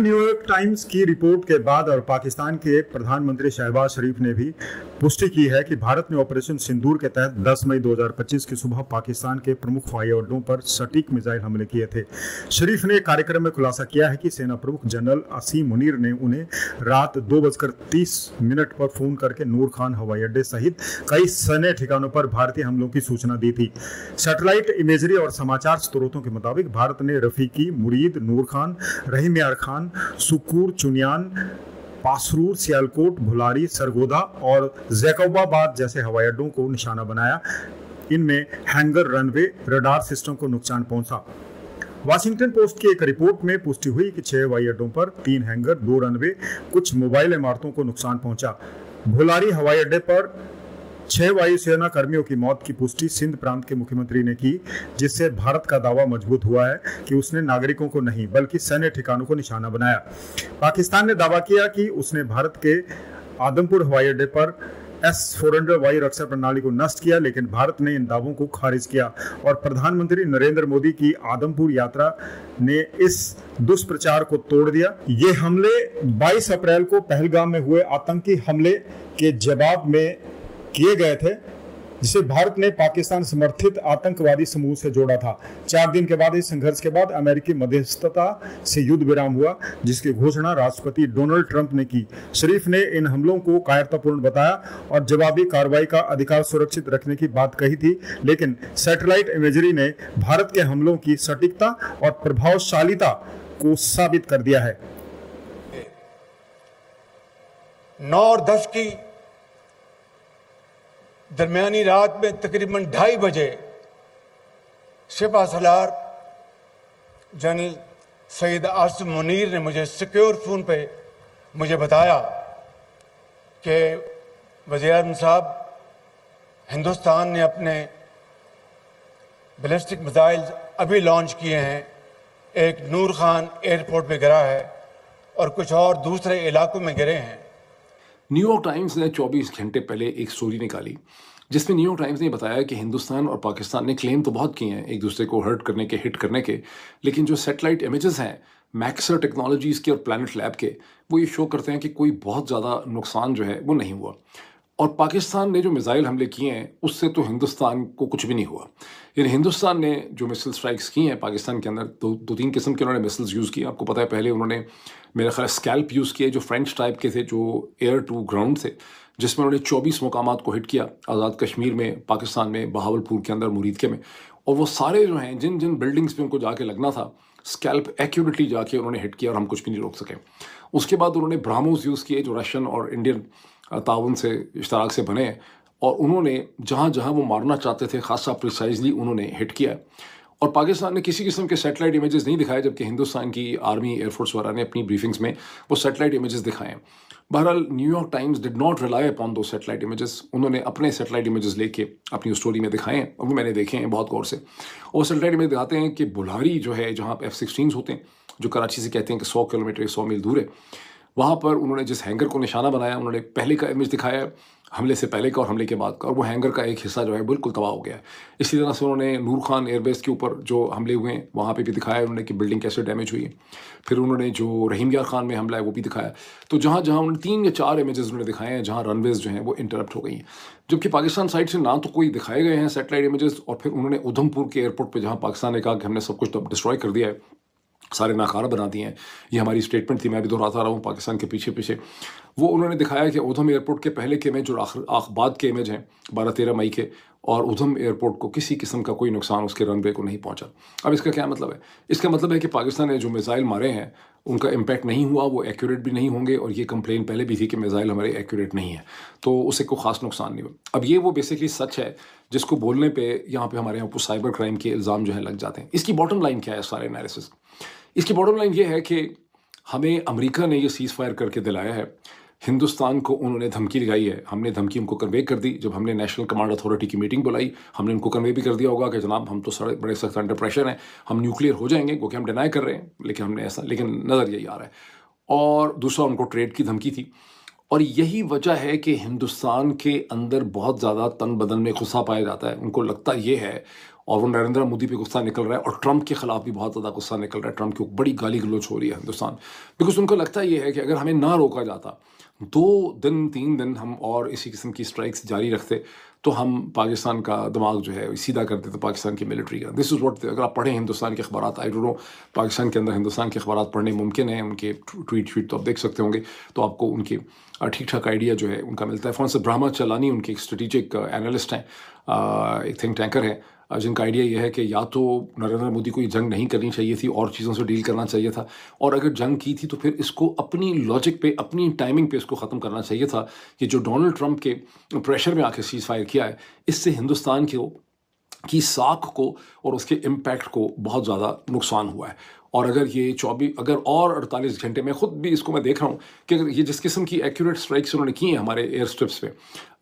New York times की report के बाद और पाकिस्तान के प्रधानमंत्री शहबाज शरीफ ने भी पुष्टि की है कि भारत ने ऑपरेशन सिंदूर के तहत 10 मई 2025 की सुबह पाकिस्तान के प्रमुख हवाई अड्डों पर सटीक मिसाइल हमले किए थे। शरीफ ने कार्यक्रम में खुलासा किया है कि सेना प्रमुख जनरल असीम मुनीर ने उन्हें रात 2:30 पर फोन करके नूर खान हवाई अड्डे सहित कई सैन्य ठिकानों पर भारतीय हमलों की सूचना दी थी। सैटेलाइट इमेजरी और समाचार स्रोतों के मुताबिक भारत ने रफीकी, मुरीद, नूर खान, रहीम यार खान, सुकूर, चुनियान, पासरूर, सियालकोट, भुलारी, सरगोधा और जैकबाबाद जैसे हवाई अड्डों को निशाना बनाया। इनमें हैंगर, रनवे, रडार सिस्टम को नुकसान पहुंचा। वाशिंगटन पोस्ट की एक रिपोर्ट में पुष्टि हुई कि 6 हवाई अड्डों पर 3 हैंगर, 2 रनवे, कुछ मोबाइल इमारतों को नुकसान पहुंचा। भुलारी हवाई अड्डे पर 6 वायुसेना कर्मियों की मौत की पुष्टि सिंध प्रांत के मुख्यमंत्री ने की, जिससे भारत का दावा मजबूत हुआ है कि उसने नागरिकों को नहीं बल्कि सैन्य ठिकानों को निशाना बनाया। पाकिस्तान ने दावा किया कि उसने भारत के आदमपुर हवाई अड्डे पर S-400 वायु रक्षा प्रणाली को नष्ट किया, लेकिन भारत ने इन दावों को खारिज किया और प्रधानमंत्री नरेंद्र मोदी की आदमपुर यात्रा ने इस दुष्प्रचार को तोड़ दिया। ये हमले 22 अप्रैल को पहलगाम में हुए आतंकी हमले के जवाब में किए गए थे, जिसे भारत ने पाकिस्तान समर्थित आतंकवादी समूह से जोड़ा था। 4 दिन के बाद इस संघर्ष के बाद अमेरिकी मध्यस्थता से युद्ध विराम हुआ, जिसकी घोषणा राष्ट्रपति डोनाल्ड ट्रंप ने की। शरीफ ने इन हमलों को कायरतापूर्ण बताया और जवाबी कार्रवाई का अधिकार सुरक्षित रखने की बात कही थी, लेकिन सैटेलाइट इमेजरी ने भारत के हमलों की सटीकता और प्रभावशालीता को साबित कर दिया है। 9 और 10 की दरमियानी रात में तकरीबन 2:30 बजे सिपह सलार जनरल सईद आसिम मुनीर ने मुझे सिक्योर फोन पे मुझे बताया कि वज़ीर-ए-आज़म साहब, हिंदुस्तान ने अपने बैलिस्टिक मिसाइल अभी लॉन्च किए हैं, एक नूर खान एयरपोर्ट पे गिरा है और कुछ और दूसरे इलाकों में गिरे हैं। न्यूयॉर्क टाइम्स ने 24 घंटे पहले एक स्टोरी निकाली जिसमें न्यूयॉर्क टाइम्स ने बताया कि हिंदुस्तान और पाकिस्तान ने क्लेम तो बहुत किए हैं एक दूसरे को हर्ट करने के, हिट करने के, लेकिन जो सैटेलाइट इमेजेस हैं मैक्सर टेक्नोलॉजीज़ के और प्लैनेट लैब के, वो ये शो करते हैं कि कोई बहुत ज़्यादा नुकसान जो है वो नहीं हुआ। और पाकिस्तान ने जो मिसाइल हमले किए हैं उससे तो हिंदुस्तान को कुछ भी नहीं हुआ। यानी हिंदुस्तान ने जो मिसाइल स्ट्राइक्स की हैं पाकिस्तान के अंदर, दो तीन किस्म के उन्होंने मिसाइल्स यूज़ किए। आपको पता है पहले उन्होंने मेरा ख्याल स्कैल्प यूज़ किए जो फ्रेंच टाइप के थे, जो एयर टू ग्राउंड थे, जिसमें उन्होंने 24 मुकामात को हिट किया आज़ाद कश्मीर में, पाकिस्तान में, बहावलपुर के अंदर, मुरीद के में। और वो सारे जो हैं जिन जिन बिल्डिंग्स पे उनको जाके लगना था, स्कैल्प एक्यूरेटली जाके उन्होंने हिट किया और हम कुछ भी नहीं रोक सके। उसके बाद उन्होंने ब्राह्मोस यूज़ किए जो रशियन और इंडियन ताउन से इश्तराक से बने हैं, और उन्होंने जहाँ जहाँ वो मारना चाहते थे खासा प्रिसाइजली उन्होंने हिट किया। और पाकिस्तान ने किसी किस्म के सैटेलाइट इमेजेस नहीं दिखाए, जबकि हिंदुस्तान की आर्मी, एयरफोर्स वगैरह ने अपनी ब्रीफिंग्स में वो सैटेलाइट इमेजेस दिखाए। बहरहाल New York times did not rely upon दो सैटेलाइट इमेजेस। उन्होंने अपने सैटेलाइट इमेजेस लेके अपनी स्टोरी में दिखाए हैं और वो मैंने देखे हैं बहुत गौर से। और सैटेलाइट इमेज दिखाते हैं कि बुल्हारी जो है, जहाँ F-16 होते हैं, जो कराची से कहते हैं कि 100 किलोमीटर 100 मील दूर है, वहाँ पर उन्होंने जिस हैंगर को निशाना बनाया, उन्होंने पहले का इमेज दिखाया हमले से पहले का और हमले के बाद का, और वो हैंगर का एक हिस्सा जो है बिल्कुल तबाह हो गया है। इसी तरह से उन्होंने नूर खान एयरबेस के ऊपर जो हमले हुए हैं वहाँ पे भी दिखाया उन्होंने कि बिल्डिंग कैसे डैमेज हुई है। फिर उन्होंने जो रहीम यार खान में हमला है वो भी दिखाया। तो जहाँ जहाँ उन्होंने 3 या 4 इमेजेस उन्होंने दिखाए हैं जहाँ रनवेज जो हैं वो इंटरप्ट हो गई हैं, जबकि पाकिस्तान साइड से ना तो कोई दिखाए गए हैं सैटेलाइट इमेजेस। और फिर उन्होंने उधमपुर के एयरपोर्ट पर जहाँ पाकिस्तान ने कहा कि हमने सब कुछ डिस्ट्रॉय कर दिया है, सारे नाकारा बना दिए हैं, ये हमारी स्टेटमेंट थी, मैं भी दोहराता रहा हूँ पाकिस्तान के पीछे पीछे, वो उन्होंने दिखाया कि उधम एयरपोर्ट के पहले के इमेज और बाद के इमेज हैं 12-13 मई के, और उधम एयरपोर्ट को किसी किस्म का कोई नुकसान उसके रनवे को नहीं पहुंचा। अब इसका क्या मतलब है? इसका मतलब है कि पाकिस्तान ने जो मिसाइल मारे हैं उनका इम्पैक्ट नहीं हुआ, वो एक्यूरेट भी नहीं होंगे, और ये कंप्लेन पहले भी थी कि मिसाइल हमारे एक्यूरेट नहीं है, तो उससे कोई ख़ास नुकसान नहीं हुआ। अब ये वो बेसिकली सच है जिसको बोलने पर यहाँ पर हमारे यहाँ पर साइबर क्राइम के इल्ज़ाम जो है लग जाते हैं। इसकी बॉटम लाइन क्या है सारे एनालिसिस? इसकी बॉटम लाइन ये है कि हमें अमेरिका ने ये सीज़ फायर करके दिलाया है, हिंदुस्तान को उन्होंने धमकी लगाई है, हमने धमकी उनको कन्वे कर दी। जब हमने नेशनल कमांड अथॉरिटी की मीटिंग बुलाई, हमने उनको कन्वे भी कर दिया होगा कि जनाब हम तो बड़े सख्त अंडर प्रेशर हैं, हम न्यूक्लियर हो जाएंगे, क्योंकि हम डिनाई कर रहे हैं, लेकिन नज़र यही आ रहा है। और दूसरा उनको ट्रेड की धमकी थी। और यही वजह है कि हिंदुस्तान के अंदर बहुत ज़्यादा तन बदन में गुस्सा पाया जाता है। उनको लगता ये है, और वो नरेंद्र मोदी पे गुस्सा निकल रहा है और ट्रंप के खिलाफ भी बहुत ज़्यादा गुस्सा निकल रहा है। ट्रंप की बड़ी गाली गलौच हो रही है हिंदुस्तान, बिकॉज उनको लगता ये है कि अगर हमें ना रोका जाता, 2 दिन 3 दिन हम और इसी किस्म की स्ट्राइक्स जारी रखते, तो हम पाकिस्तान का दिमाग जो है सीधा कर देते पाकिस्तान की मिलिट्री का। दिस इज़ व्हाट, अगर आप पढ़ें हिंदुस्तान के अखबार, आई डोंट नो पाकिस्तान के अंदर हिंदुस्तान के अखबार पढ़ने मुमकिन है, उनके ट्वीट तो आप देख सकते होंगे, तो आपको उनके ठीक ठाक आइडिया जो है उनका मिलता है। फॉर ब्रह्मा चलानी उनके एक स्ट्रेटिजिक एनालिस्ट हैं, एक थिंक टैंकर है, जिनका आइडिया यह है कि या तो नरेंद्र मोदी को ये जंग नहीं करनी चाहिए थी और चीज़ों से डील करना चाहिए था, और अगर जंग की थी तो फिर इसको अपनी लॉजिक पे, अपनी टाइमिंग पे इसको ख़त्म करना चाहिए था। कि जो डोनाल्ड ट्रंप के प्रेशर में आके सीज़ फायर किया है, इससे हिंदुस्तान की साख को और उसके इम्पैक्ट को बहुत ज़्यादा नुकसान हुआ है। और अगर ये 48 घंटे में खुद भी इसको मैं देख रहा हूँ कि अगर ये जिस किस्म की एक्यूरेट स्ट्राइक्स उन्होंने की हैं हमारे एयर स्ट्रिप्स पे,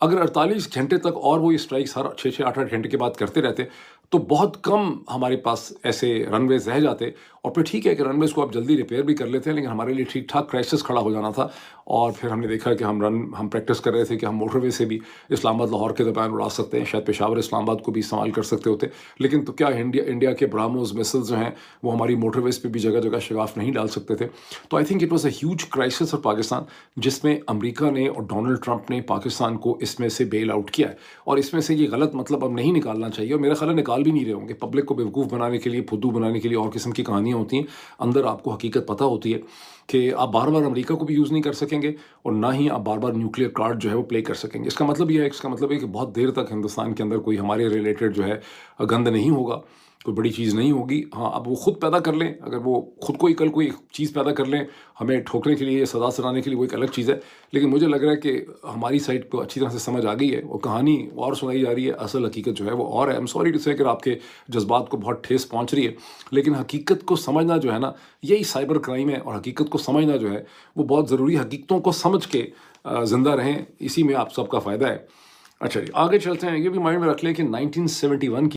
अगर 48 घंटे तक और वो ये स्ट्राइक्स हर 6-6, 8-8 घंटे के बाद करते रहते, तो बहुत कम हमारे पास ऐसे रनवेज रह जाते। और फिर ठीक है कि रनवेज को आप जल्दी रिपेयर भी कर लेते हैं, लेकिन हमारे लिए ठीक ठाक क्राइसिस खड़ा हो जाना था। और फिर हमने देखा कि हम प्रैक्टिस कर रहे थे कि हम मोटरवे से भी इस्लामाबाद लाहौर के दरमियान उड़ा सकते हैं, शायद पेशावर इस्लामाबाद को भी इस्तेमाल कर सकते होते, लेकिन तो क्या इंडिया के ब्राह्मोस मिसाइल्स जो हैं वो हमारी मोटरवेज पे भी जगह जगह शगाफ नहीं डाल सकते थे। तो I think it was a huge crisis for Pakistan, जिसमें अमेरिका ने और डोनाल्ड ट्रंप ने पाकिस्तान को इसमें से बेल आउट किया है। और इसमें से ये गलत मतलब अब नहीं निकालना चाहिए, और मेरा ख्याल है निकाल भी नहीं रहे होंगे। पब्लिक को बेवकूफ़ बनाने के लिए, फुद्दू बनाने के लिए और किस्म की कहानियाँ होती हैं, अंदर आपको हकीकत पता होती है कि आप बार बार अमेरिका को भी यूज़ नहीं कर सकेंगे और ना ही आप बार बार न्यूक्लियर कार्ड जो है वो प्ले कर सकेंगे। इसका मतलब ये है, कि बहुत देर तक हिंदुस्तान के अंदर कोई हमारे रिलेटेड जो है गंद नहीं होगा, कोई बड़ी चीज़ नहीं होगी। हाँ, अब वो खुद पैदा कर लें, अगर वो खुद को ही कल कोई चीज़ पैदा कर लें हमें ठोकने के लिए या सजा सुनाने के लिए, वो एक अलग चीज़ है। लेकिन मुझे लग रहा है कि हमारी साइड को अच्छी तरह से समझ आ गई है और कहानी और सुनाई जा रही है, असल हकीकत जो है वो और है। आई एम सॉरी टू से अगर आपके जज्बात को बहुत ठेस पहुँच रही है, लेकिन हकीकत को समझना जो है ना, यही साइबर क्राइम है। और हकीकत को समझना जो है वो बहुत ज़रूरी, हकीकतों को समझ के ज़िंदा रहें, इसी में आप सबका फ़ायदा है। अच्छा जी, आगे चलते हैं। ये भी माइंड में रख लें कि 1971 की